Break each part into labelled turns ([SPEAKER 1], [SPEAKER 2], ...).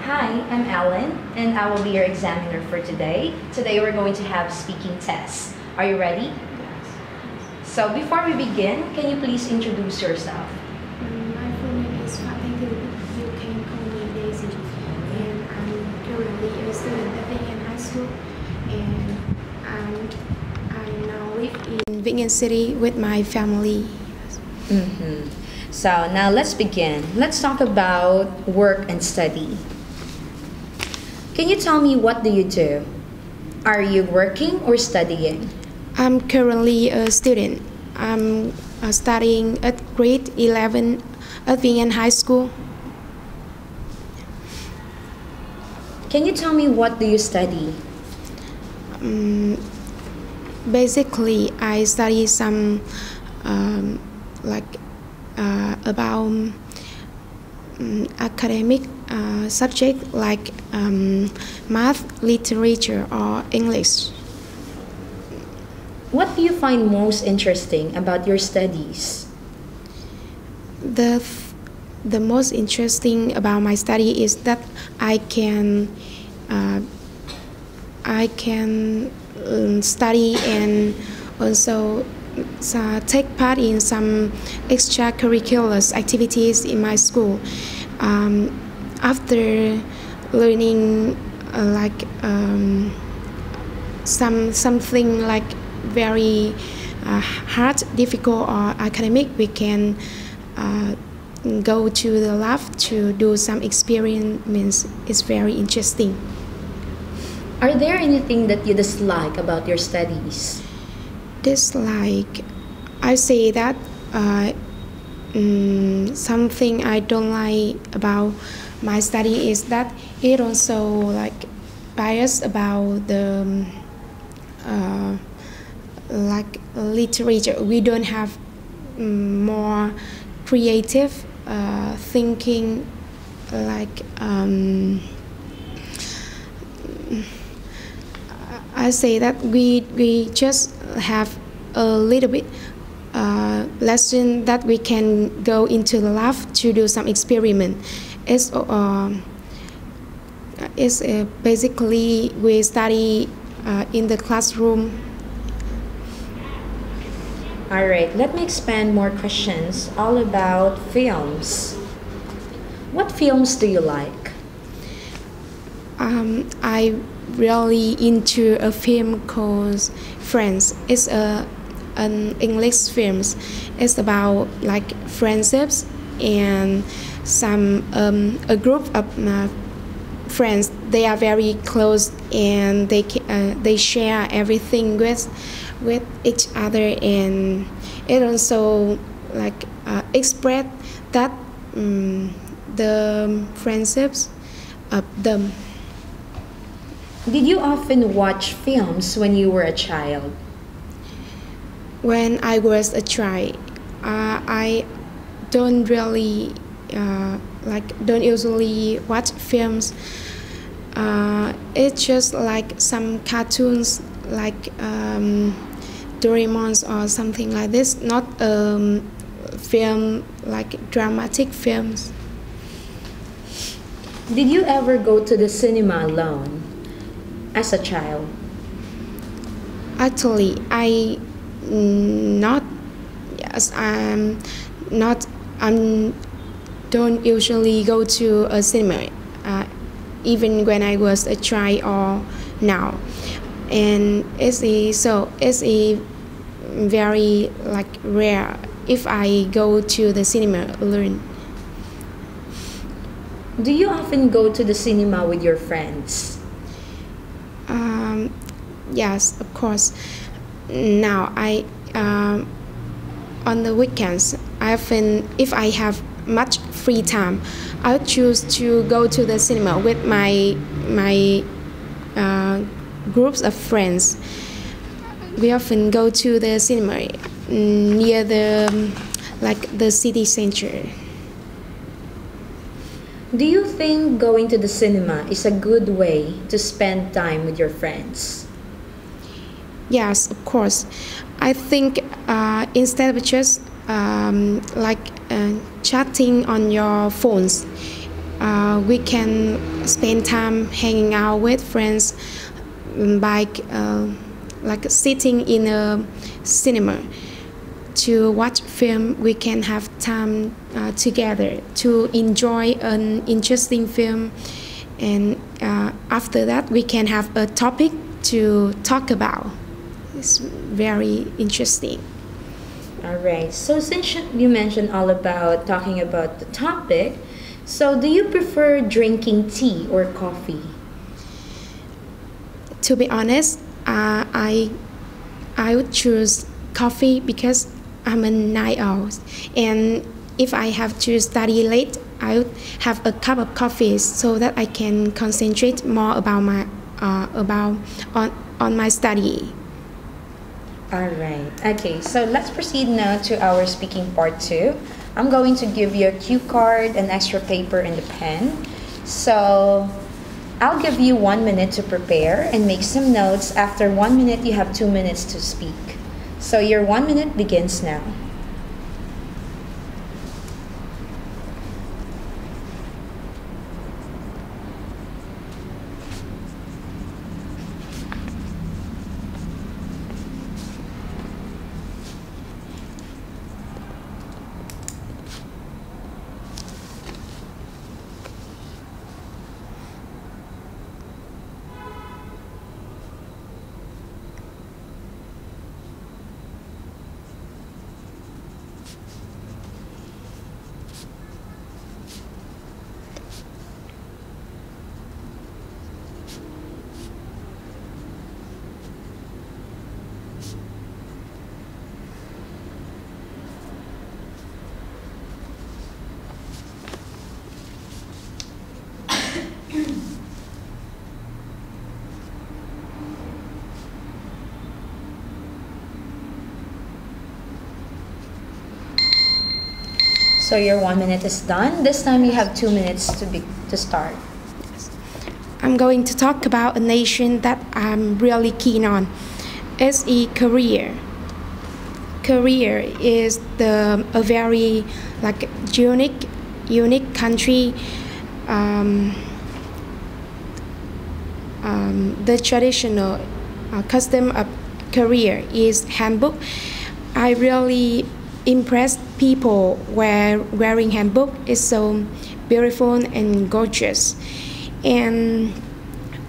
[SPEAKER 1] Hi, I'm Ellen, and I will be your examiner for today. Today we're going to have speaking tests. Are you ready?
[SPEAKER 2] Yes.
[SPEAKER 1] So before we begin, can you please introduce yourself?
[SPEAKER 2] My full name is Phạm. You can call me Daisy. And I'm currently a student at Vĩnh High School. And I now live in Vĩnh City with my family.
[SPEAKER 1] So now let's begin. Let's talk about work and study. Can you tell me, what do you do? Are you working or studying?
[SPEAKER 2] I'm currently a student. I'm studying at grade 11 at Vĩnh High School.
[SPEAKER 1] Can you tell me, what do you study?
[SPEAKER 2] Basically, I study some about academic subject like math, literature, or English.
[SPEAKER 1] What do you find most interesting about your studies?
[SPEAKER 2] The most interesting about my study is that I can study and also take part in some extracurricular activities in my school. After learning something like very hard, difficult, or academic, we can go to the lab to do some experiments. It's very interesting.
[SPEAKER 1] Are there anything that you dislike about your studies?
[SPEAKER 2] Dislike, I say that something I don't like about my study is that it also biased about the literature. We don't have more creative thinking, I say that we just have a little bit lesson that we can go into the lab to do some experiment. It's basically we study in the classroom.
[SPEAKER 1] Alright, let me expand more questions all about films. What films do you like?
[SPEAKER 2] I really into a film called Friends. It's an English film. It's about friendships and some a group of friends. They are very close and they share everything with each other, and it also express that the friendships of them.
[SPEAKER 1] Did you often watch films when you were a child?
[SPEAKER 2] When I was a child, I don't really don't usually watch films. It's just like some cartoons, like Doraemon or something like this. Not film like dramatic films.
[SPEAKER 1] Did you ever go to the cinema alone as a child?
[SPEAKER 2] Actually, I not. Yes, I'm not. I don't usually go to a cinema, even when I was a child or now, and it's a very rare if I go to the cinema alone.
[SPEAKER 1] Do you often go to the cinema with your friends?
[SPEAKER 2] Yes, of course. Now on the weekends, if I have much free time, I choose to go to the cinema with my groups of friends. We often go to the cinema near the city center.
[SPEAKER 1] Do you think going to the cinema is a good way to spend time with your friends?
[SPEAKER 2] Yes, of course. I think instead of just chatting on your phones, we can spend time hanging out with friends by like sitting in a cinema to watch film. We can have time together to enjoy an interesting film, and after that we can have a topic to talk about. It's very interesting.
[SPEAKER 1] All right. So since you mentioned all about talking about the topic, so do you prefer drinking tea or coffee?
[SPEAKER 2] To be honest, I would choose coffee because I'm a night owl, and if I have to study late, I would have a cup of coffee so that I can concentrate more about my on my study.
[SPEAKER 1] All right. Okay, so let's proceed now to our speaking part 2. I'm going to give you a cue card, an extra paper, and a pen. So I'll give you 1 minute to prepare and make some notes. After 1 minute, you have 2 minutes to speak. So your 1 minute begins now. So your 1 minute is done. This time you have 2 minutes to start.
[SPEAKER 2] I'm going to talk about a nation that I'm really keen on. It's Korea. Korea is a very like unique country. The traditional custom of Korea is hanbok. I really impressed people wearing hanbok. It's so beautiful and gorgeous. And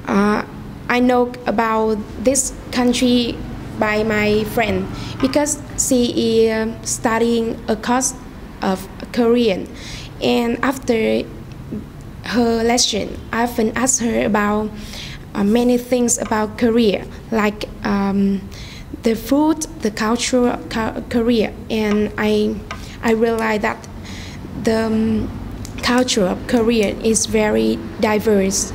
[SPEAKER 2] I know about this country by my friend because she is studying a course of Korean. And after her lesson, I often ask her about many things about Korea, like the food, the culture of Korea. And I realized that the culture of Korea is very diverse.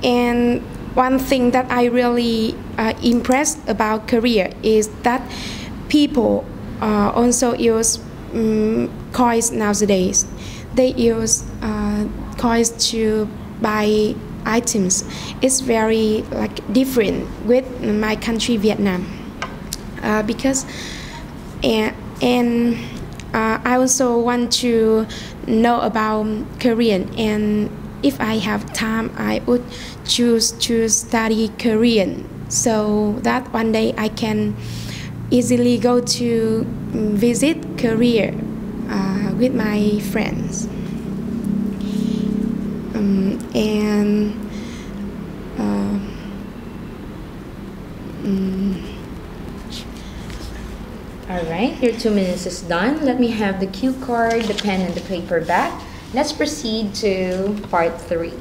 [SPEAKER 2] And one thing that I really impressed about Korea is that people also use coins nowadays. They use coins to buy items. It's very like different with my country, Vietnam, because and I also want to know about Korean, and if I have time, I would choose to study Korean so that one day I can easily go to visit Korea with my friends.
[SPEAKER 1] All right, your 2 minutes is done. Let me have the cue card, the pen, and the paper back. Let's proceed to part 3.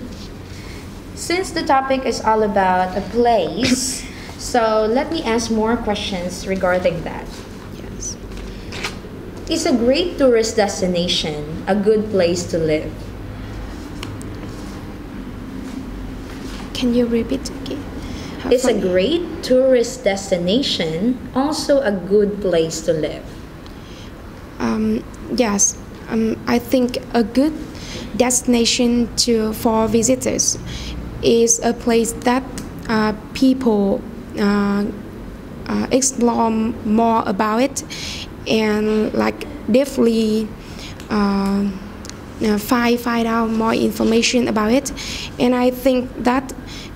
[SPEAKER 1] Since the topic is all about a place, so let me ask more questions regarding that.
[SPEAKER 2] Yes.
[SPEAKER 1] Is a great tourist destination a good place to live?
[SPEAKER 2] Can you repeat again?
[SPEAKER 1] Is a great tourist destination also a good place to live?
[SPEAKER 2] Yes, I think a good destination for visitors is a place that people explore more about it and like deeply find out more information about it, and I think that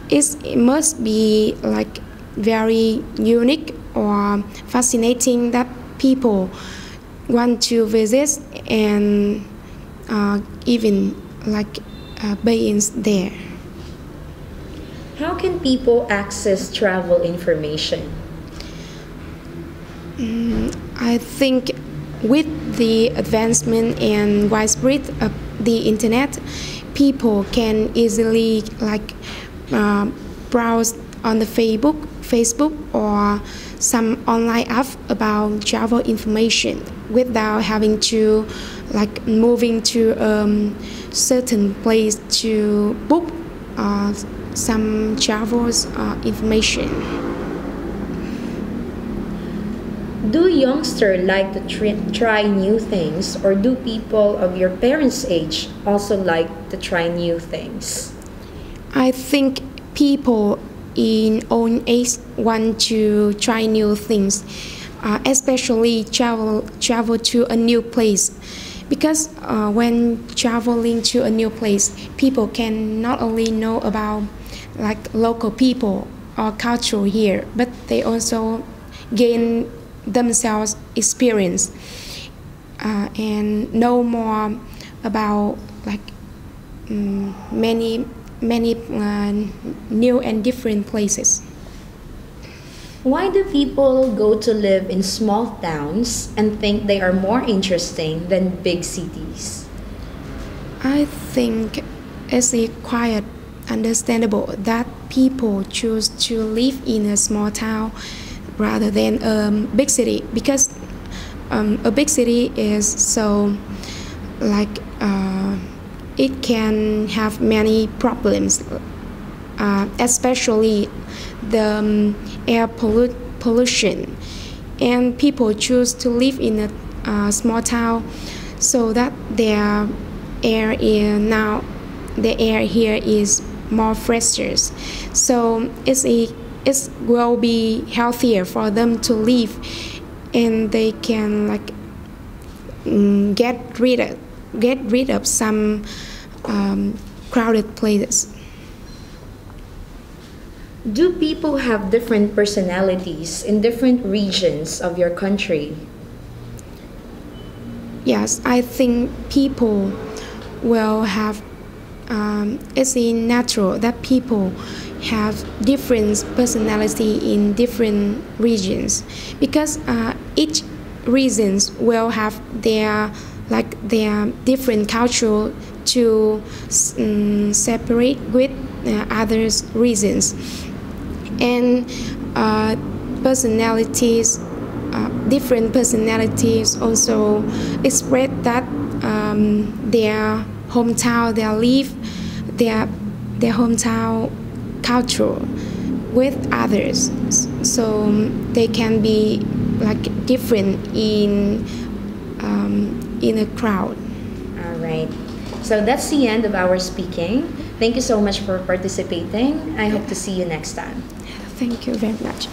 [SPEAKER 2] it must be like very unique or fascinating that people want to visit and even like beings there.
[SPEAKER 1] How can people access travel information?
[SPEAKER 2] I think with the advancement and widespread of the internet, people can easily like browse on the Facebook or some online app about travel information without having to like moving to certain place to book some travels information.
[SPEAKER 1] Do youngsters like to try new things, or do people of your parents' age also like to try new things?
[SPEAKER 2] I think people in own age want to try new things, especially travel to a new place, because when traveling to a new place, people can not only know about like local people or culture here, but they also gain themselves experience and know more about like many new and different places.
[SPEAKER 1] Why do people go to live in small towns and think they are more interesting than big cities?
[SPEAKER 2] I think it's quite understandable that people choose to live in a small town rather than a big city, because a big city is so like it can have many problems, especially the air pollution, and people choose to live in a small town so that the air here is more fresher, so it will be healthier for them to live, and they can like get rid of some crowded places.
[SPEAKER 1] Do people have different personalities in different regions of your country?
[SPEAKER 2] Yes, I think people will have it's natural that people have different personality in different regions, because each regions will have their different culture to separate with others regions, and different personalities also express that their hometown, their hometown culture with others, so they can be like different in a crowd.
[SPEAKER 1] All right. So that's the end of our speaking. Thank you so much for participating. I hope to see you next time.
[SPEAKER 2] Thank you very much.